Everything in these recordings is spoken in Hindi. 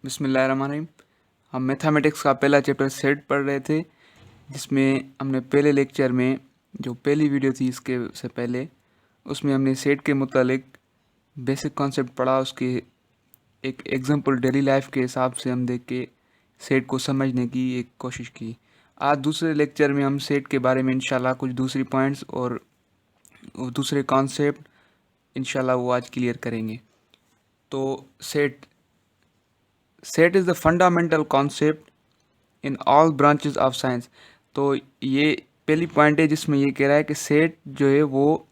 बिस्मिल्लाहिर्रहमानिर्रहीम। हम मैथमेटिक्स का पहला चैप्टर सेट पढ़ रहे थे, जिसमें हमने पहले लेक्चर में जो पहली वीडियो थी इसके से पहले, उसमें हमने सेट के मुतालिक बेसिक कॉन्सेप्ट पढ़ा। उसके एक एग्जांपल डेली लाइफ के हिसाब से हम देख के सेट को समझने की एक कोशिश की। आज दूसरे लेक्चर में हम सेट के बारे में इंशाल्लाह कुछ दूसरी पॉइंट्स और दूसरे कॉन्सेप्ट इंशाल्लाह वो आज क्लियर करेंगे। तो set is the fundamental concept in all branches of science. तो ये पहली पॉइंट है जिसमें ये कह रहा है कि सेट जो है वो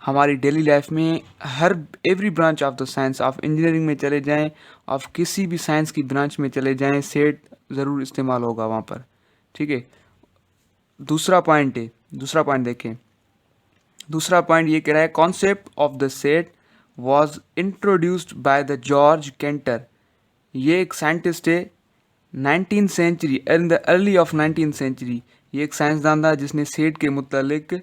हमारी डेली लाइफ में हर every branch of the science, of engineering में चले जाएं, ऑफ किसी भी साइंस की ब्रांच में चले जाएं, सेट ज़रूर इस्तेमाल होगा वहाँ पर। ठीक है, दूसरा पॉइंट देखें। दूसरा पॉइंट ये कह रहा है concept of the set was introduced by the George Cantor. ये एक साइंटिस्ट है 19th century, in the early of 19th century. ये एक साइंसदान था जिसने सेट के मुतालिक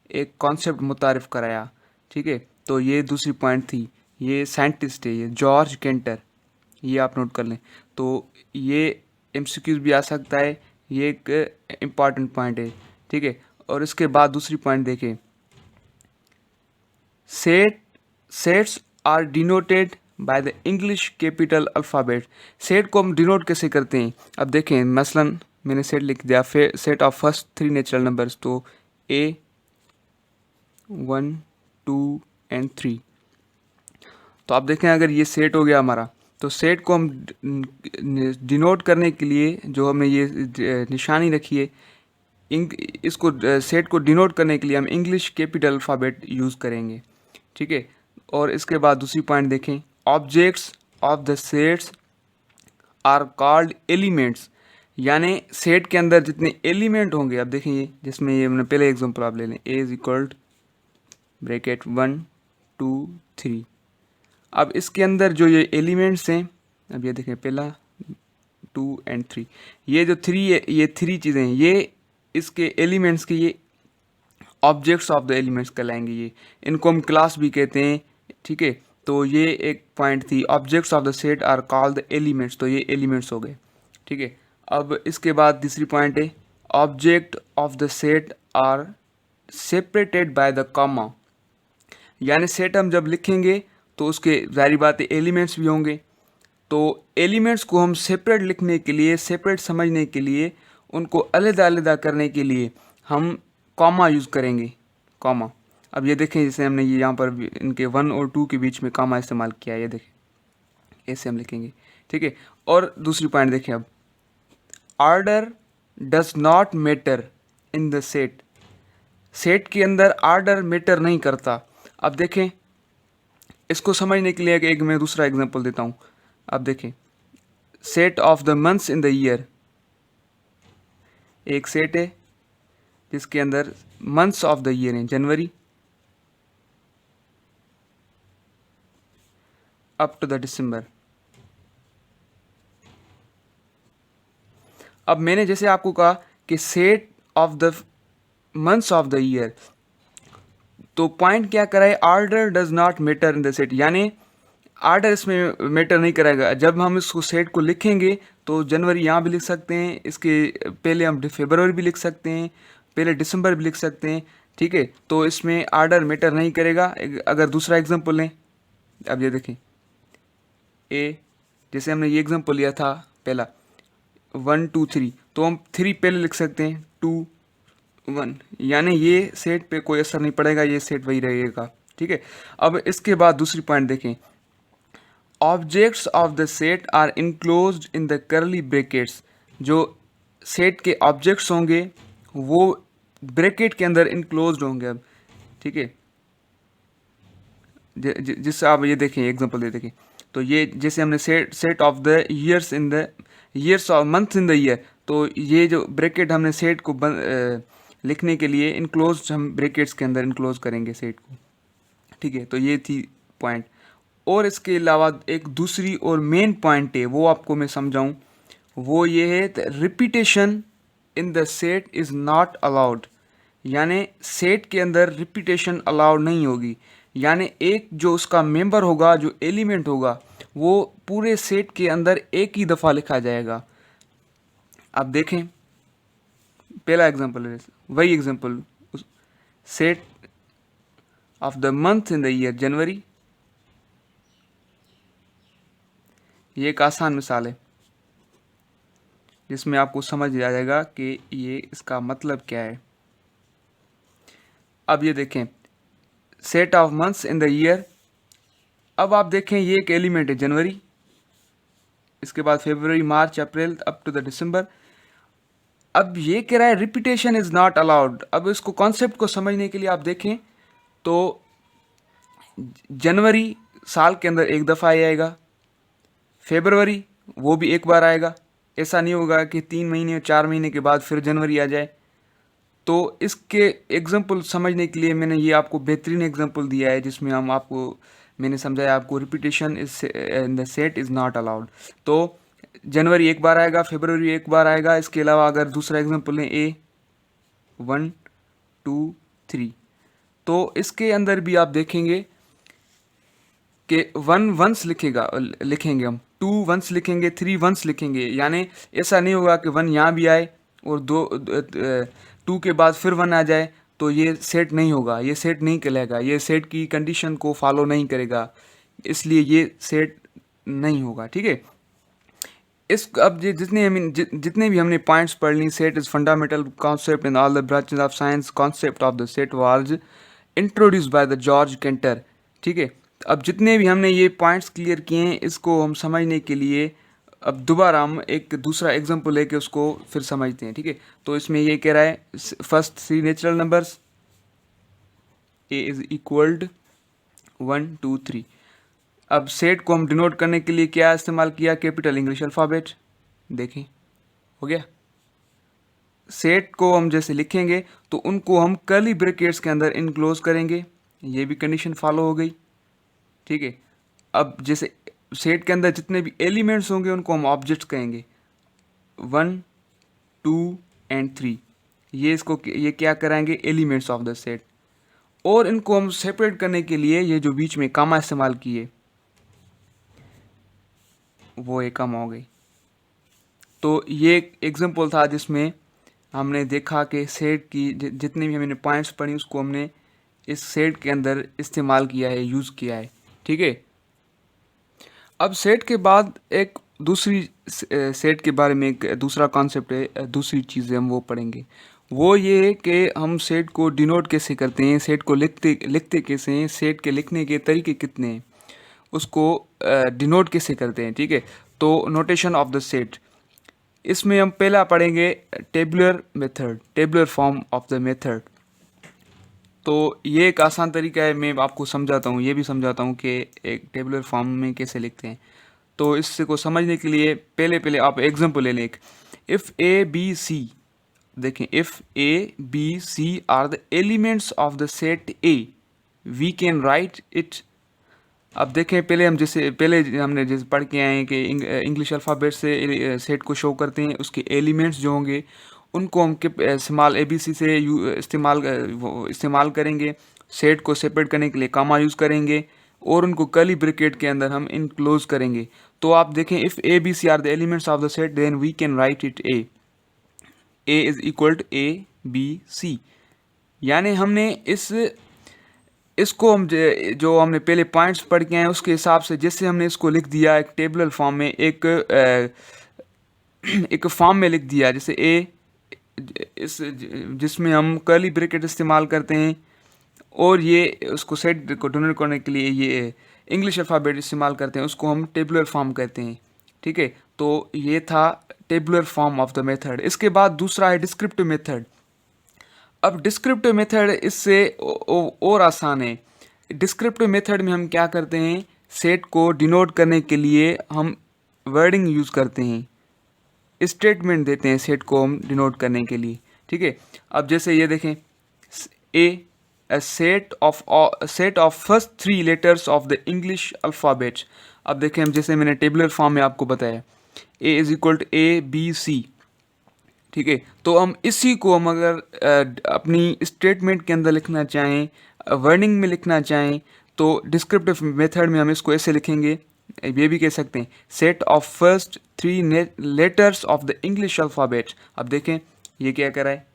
एक कॉन्सेप्ट मुतारिफ कराया। ठीक है, तो ये दूसरी पॉइंट थी। ये साइंटिस्ट है, ये जॉर्ज केंटर, ये आप नोट कर लें। तो ये एमसीक्यूज भी आ सकता है, ये एक इम्पॉर्टेंट पॉइंट है। ठीक है, और इसके बाद दूसरी पॉइंट देखें, sets are denoted by the English capital alphabet. Set को हम डिनोट कैसे करते हैं? अब देखें, मसलन मैंने सेट लिख दिया, set of first 3 natural numbers, तो A 1 2 एंड 3। तो आप देखें अगर ये सेट हो गया हमारा, तो सेट को हम डिनोट करने के लिए जो हमने ये निशानी रखी है, इसको सेट को डिनोट करने के लिए हम इंग्लिश कैपिटल अल्फ़ाबेट यूज़ करेंगे। ठीक है, और इसके बाद दूसरी पॉइंट देखें, objects of the sets are called elements. यानी सेट के अंदर जितने एलिमेंट होंगे, अब देखें ये जिसमें ये मैंने पहले एग्जांपल आप ले लें, A इज इक्वल ब्रैकेट 1 2 3। अब इसके अंदर जो ये एलिमेंट्स हैं, अब ये देखें पहला 2 एंड 3, ये जो 3 है, ये 3 चीज़ें हैं, ये इसके एलिमेंट्स के ये ऑब्जेक्ट्स ऑफ द एलिमेंट्स कहलाएंगे। ये इनको हम क्लास भी कहते हैं। ठीक है, तो ये एक पॉइंट थी, objects of the set are called the elements. तो ये एलिमेंट्स हो गए। ठीक है, अब इसके बाद तीसरी पॉइंट है, object of the set are separated by the comma. यानी सेट हम जब लिखेंगे तो उसके जाहिर बात है एलिमेंट्स भी होंगे। तो एलिमेंट्स को हम सेपरेट लिखने के लिए, सेपरेट समझने के लिए, उनको अलग-अलग करने के लिए हम कॉमा यूज़ करेंगे, कॉमा। अब ये देखें, जैसे हमने ये यहाँ पर इनके 1 और 2 के बीच में कॉमा इस्तेमाल किया है, ये देखें ऐसे हम लिखेंगे। ठीक है, और दूसरी पॉइंट देखें, अब order does not matter in the set. Set के अंदर ऑर्डर मैटर नहीं करता। अब देखें, इसको समझने के लिए एक मैं दूसरा एग्जांपल देता हूँ। अब देखें, set of the months in the year, एक सेट है जिसके अंदर मंथ्स ऑफ द ईयर हैं जनवरी अप टू द दिसंबर। अब मैंने जैसे आपको कहा कि set of the months of the year, तो पॉइंट क्या कराए, order does not matter in the set. यानी ऑर्डर इसमें मैटर नहीं करेगा। जब हम इसको सेट को लिखेंगे तो जनवरी यहाँ भी लिख सकते हैं, इसके पहले हम फरवरी भी लिख सकते हैं, पहले दिसंबर भी लिख सकते हैं। ठीक है, तो इसमें ऑर्डर मैटर नहीं करेगा। अगर दूसरा एग्जांपल लें, अब ये देखें, ए, जैसे हमने ये एग्जांपल लिया था पहला 1 2 3, तो हम 3 पहले लिख सकते हैं, 2 1, यानी ये सेट पे कोई असर नहीं पड़ेगा, ये सेट वही रहेगा। ठीक है, अब इसके बाद दूसरी पॉइंट देखें, objects of the set are enclosed in the curly brackets. जो सेट के ऑब्जेक्ट्स होंगे वो ब्रैकेट के अंदर इनक्लोज्ड होंगे। अब ठीक है, जिससे आप ये देखें एग्जांपल दे देखें, तो ये जैसे हमने set of the years in the years of months in the year, तो ये जो ब्रैकेट हमने सेट को लिखने के लिए इनक्लोज, हम ब्रैकेट्स के अंदर इनक्लोज करेंगे सेट को। ठीक है, तो ये थी पॉइंट। और इसके अलावा एक दूसरी और मेन पॉइंट है, वो आपको मैं समझाऊं, वो ये है repetition in the set is not allowed. यानी सेट के अंदर रिपीटेशन अलाउड नहीं होगी। यानी एक जो उसका मेंबर होगा, जो एलिमेंट होगा, वो पूरे सेट के अंदर एक ही दफ़ा लिखा जाएगा। अब देखें, पहला एग्जांपल है, वही example, set of the month in the year January. ये एक आसान मिसाल है जिसमें आपको समझ आ जाएगा कि ये इसका मतलब क्या है। अब ये देखें, set of months in the year. अब आप देखें, ये एक एलिमेंट है जनवरी, इसके बाद फरवरी, मार्च, अप्रैल, अप टू द दिसंबर। अब ये कह रहा है रिपीटेशन इज नॉट अलाउड। अब इसको कॉन्सेप्ट को समझने के लिए आप देखें तो जनवरी साल के अंदर एक दफ़ा ही आएगा, फरवरी वो भी एक बार आएगा। ऐसा नहीं होगा कि 3 महीने 4 महीने के बाद फिर जनवरी आ जाए। तो इसके एग्जांपल समझने के लिए मैंने ये आपको बेहतरीन एग्जांपल दिया है, जिसमें हम आपको मैंने समझाया आपको repetition is in the set is not allowed. तो जनवरी एक बार आएगा, फरवरी एक बार आएगा। इसके अलावा अगर दूसरा एग्जांपल लें, ए 1 2 3, तो इसके अंदर भी आप देखेंगे कि 1 वंस लिखेंगे हम, 2 वंस लिखेंगे, 3 वंस लिखेंगे। यानी ऐसा नहीं होगा कि 1 यहाँ भी आए और 2 के बाद फिर 1 आ जाए, तो ये सेट नहीं होगा, ये सेट नहीं कहलाएगा, ये सेट की कंडीशन को फॉलो नहीं करेगा, इसलिए ये सेट नहीं होगा। ठीक है, इस अब जितने भी हमने पॉइंट्स पढ़ ली, set is fundamental concept in all the branches of science. Concept of the set was introduce by the George Cantor. ठीक है, अब जितने भी हमने ये पॉइंट्स क्लियर किए हैं, इसको हम समझने के लिए अब दोबारा हम एक दूसरा एग्जांपल लेके उसको फिर समझते हैं। ठीक है, तो इसमें ये कह रहा है first 3 natural numbers, A is equalled 1 2 3। अब सेट को हम डिनोट करने के लिए क्या इस्तेमाल किया, कैपिटल इंग्लिश अल्फ़ाबेट। देखें, हो गया। सेट को हम जैसे लिखेंगे तो उनको हम कर्ली ब्रैकेट्स के अंदर इनक्लोज करेंगे, ये भी कंडीशन फॉलो हो गई। ठीक है, अब जैसे सेट के अंदर जितने भी एलिमेंट्स होंगे उनको हम ऑब्जेक्ट्स कहेंगे, 1 2 एंड 3। ये क्या कराएंगे, एलिमेंट्स ऑफ द सेट। और इनको हम सेपरेट करने के लिए ये जो बीच में कामा इस्तेमाल किए, वो एक कामा हो गई। तो ये एक एग्जांपल था जिसमें हमने देखा कि सेट की जितनी भी हमने पॉइंट्स पढ़ी उसको हमने इस सेट के अंदर इस्तेमाल किया है, यूज़ किया है। ठीक है, अब सेट के बाद एक दूसरी सेट के बारे में एक दूसरा कॉन्सेप्ट है, दूसरी चीज़ें हम वो पढ़ेंगे। वो ये है कि हम सेट को डिनोट कैसे करते हैं, सेट को लिखते कैसे हैं, सेट के लिखने के तरीके कितने हैं, उसको डिनोट कैसे करते हैं। ठीक है, तो नोटेशन ऑफ द सेट, इसमें हम पहला पढ़ेंगे tabular method, tabular form of the method. तो ये एक आसान तरीका है, मैं आपको समझाता हूँ, ये भी समझाता हूँ कि एक टेबुलर फॉर्म में कैसे लिखते हैं। तो इससे को समझने के लिए पहले आप एग्जांपल ले लें एक, इफ़ ए बी सी। देखें, if A B C are the elements of the set A, we can write it. अब देखें, पहले हमने जैसे पढ़ के आए हैं कि इंग्लिश अल्फ़ाबेट से सेट को शो करते हैं, उसके एलिमेंट्स जो होंगे उनको हम स्मॉल ABC से इस्तेमाल करेंगे। सेट को सेपरेट करने के लिए कामा यूज़ करेंगे और उनको कर्ली ब्रैकेट के अंदर हम इनक्लोज करेंगे। तो आप देखें, if ABC are the elements of the set then we can write it A is equal to ABC। यानी हमने इसको हम जो हमने पहले पॉइंट्स पढ़ के आए उसके हिसाब से जैसे हमने इसको लिख दिया एक टेबुलर फॉर्म में, एक फॉर्म में लिख दिया, जैसे ए जिसमें हम कर्ली ब्रैकेट इस्तेमाल करते हैं, और ये उसको सेट को डिनोट करने के लिए ये इंग्लिश अल्फ़ाबेट इस्तेमाल करते हैं, उसको हम टेबुलर फॉर्म कहते हैं। ठीक है, तो ये था tabular form of the method. इसके बाद दूसरा है डिस्क्रिप्टिव मेथड। अब डिस्क्रिप्टिव मेथड इससे और आसान है। डिस्क्रिप्टिव मेथड में हम क्या करते हैं, सेट को डिनोट करने के लिए हम वर्डिंग यूज़ करते हैं, स्टेटमेंट देते हैं सेट को हम डिनोट करने के लिए। ठीक है, अब जैसे ये देखें, a set of first 3 letters of the English alphabet. अब देखें, हम जैसे मैंने टेबुलर फॉर्म में आपको बताया, A is equal to ABC। ठीक है, तो हम इसी को हम अगर अपनी स्टेटमेंट के अंदर लिखना चाहें, वर्डिंग में लिखना चाहें, तो डिस्क्रिप्टिव मेथड में हम इसको ऐसे लिखेंगे, ये भी कह सकते हैं set of first 3 letters of the English alphabet. अब देखें ये क्या करा है,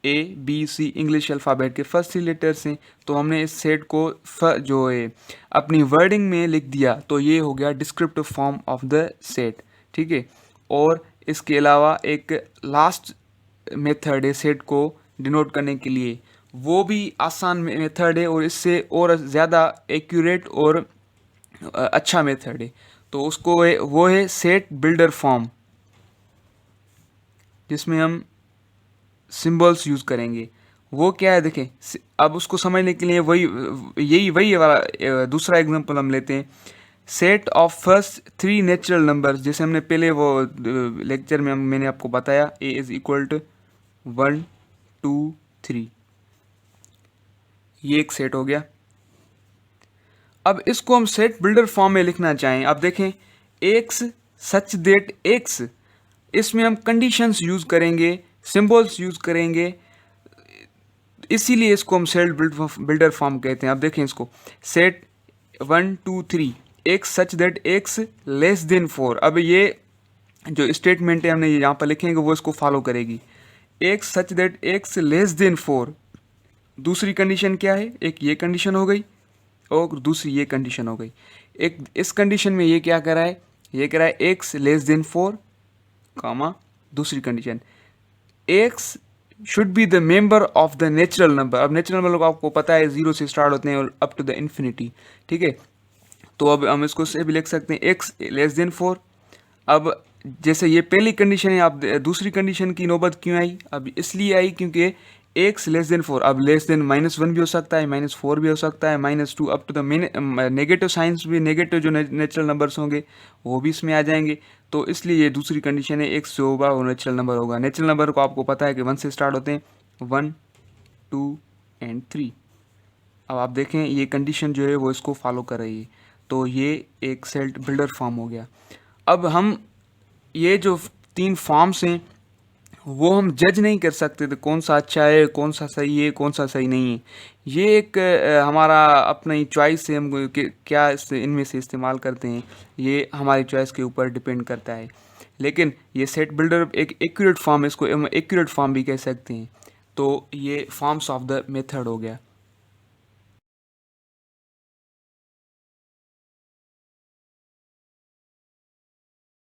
ABC इंग्लिश अल्फ़ाबेट के फर्स्ट 3 लेटर्स हैं, तो हमने इस सेट को जो है अपनी वर्डिंग में लिख दिया, तो ये हो गया descriptive form of the set. ठीक है, और इसके अलावा एक लास्ट मेथड है सेट को डिनोट करने के लिए, वो भी आसान मेथड है और इससे और ज़्यादा एक्यूरेट और अच्छा मेथड है। तो उसको वो है सेट बिल्डर फॉर्म, जिसमें हम सिंबल्स यूज़ करेंगे। वो क्या है देखें, अब उसको समझने के लिए वही वाला दूसरा एग्जांपल हम लेते हैं। Set of first 3 natural numbers, जैसे हमने पहले वो लेक्चर में मैंने आपको बताया a इज इक्वल टू 1 2 3, ये एक सेट हो गया। अब इसको हम सेट बिल्डर फॉर्म में लिखना चाहें, अब देखें एक्स सच दैट एक्स, इसमें हम कंडीशंस यूज़ करेंगे, सिंबल्स यूज़ करेंगे, इसीलिए इसको हम सेट बिल्डर फॉर्म कहते हैं। अब देखें इसको, set 1 2 3 x such that x less than 4। अब ये जो स्टेटमेंट है हमने यहाँ पर लिखेंगे वो इसको फॉलो करेगी। X such that x less than 4, दूसरी कंडीशन क्या है, एक ये कंडीशन हो गई और दूसरी ये कंडीशन हो गई। एक इस कंडीशन में ये क्या करा है, ये करा है एक्स लेस देन 4 कामा, दूसरी condition x should be the member of the natural number. अब नेचुरल नंबर आपको पता है 0 से स्टार्ट होते हैं और अप टू द इन्फिनिटी। ठीक है, तो अब हम इसको से भी लिख सकते हैं एक्स लेस देन 4। अब जैसे ये पहली कंडीशन है, आप दूसरी कंडीशन की नौबत क्यों आई, अब इसलिए आई क्योंकि एक्स लेस देन 4, अब लेस देन -1 भी हो सकता है, -4 भी हो सकता है, -2 up to the negative science भी, नेगेटिव जो नेचुरल नंबर्स होंगे वो भी इसमें आ जाएंगे। तो इसलिए ये दूसरी कंडीशन है, एक्स जो होगा वो नेचुरल नंबर होगा। नेचुरल नंबर को आपको पता है कि 1 से स्टार्ट होते हैं, 1 2 एंड 3। अब आप देखें ये कंडीशन जो है वो इसको फॉलो कर रही है, तो ये एक सेट बिल्डर फॉर्म हो गया। अब हम ये जो 3 फॉर्म्स हैं वो हम जज नहीं कर सकते थे कौन सा अच्छा है, कौन सा सही है, कौन सा सही नहीं है। ये एक हमारा अपनी चॉइस है, हम क्या इनमें से इस्तेमाल करते हैं, ये हमारी चॉइस के ऊपर डिपेंड करता है। लेकिन ये सेट बिल्डर एक एक्यूरेट फॉर्म है, इसको हम एक्यूरेट फॉर्म भी कह सकते हैं। तो ये फॉर्म्स ऑफ द मेथड हो गया।